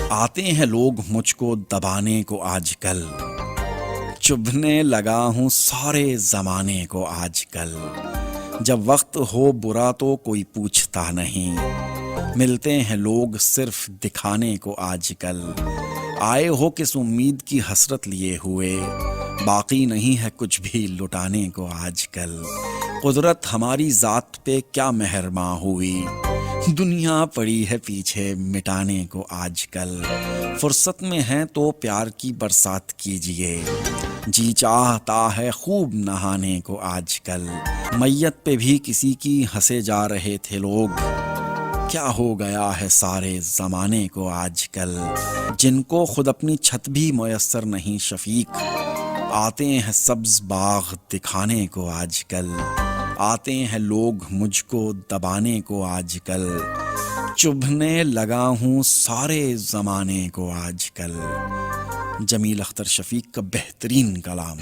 آتے ہیں لوگ مجھ کو دبانے کو آج کل، چبھنے لگا ہوں سارے زمانے کو آج کل۔ جب وقت ہو برا تو کوئی پوچھتا نہیں، ملتے ہیں لوگ صرف دکھانے کو آج کل۔ آئے ہو کس امید کی حسرت لیے ہوئے، باقی نہیں ہے کچھ بھی لٹانے کو آج کل۔ قدرت ہماری ذات پہ کیا مہرباں ہوئی، دنیا پڑی ہے پیچھے مٹانے کو آج کل۔ فرصت میں ہیں تو پیار کی برسات کیجئے، جی چاہتا ہے خوب نہانے کو آج کل۔ میت پہ بھی کسی کی ہنسے جا رہے تھے لوگ، کیا ہو گیا ہے سارے زمانے کو آج کل۔ جن کو خود اپنی چھت بھی میسر نہیں شفیق، آتے ہیں سبز باغ دکھانے کو آج کل۔ آتے ہیں لوگ مجھ کو دبانے کو آج کل، چبھنے لگا ہوں سارے زمانے کو آج کل۔ جمیل اختر شفیق کا بہترین کلام۔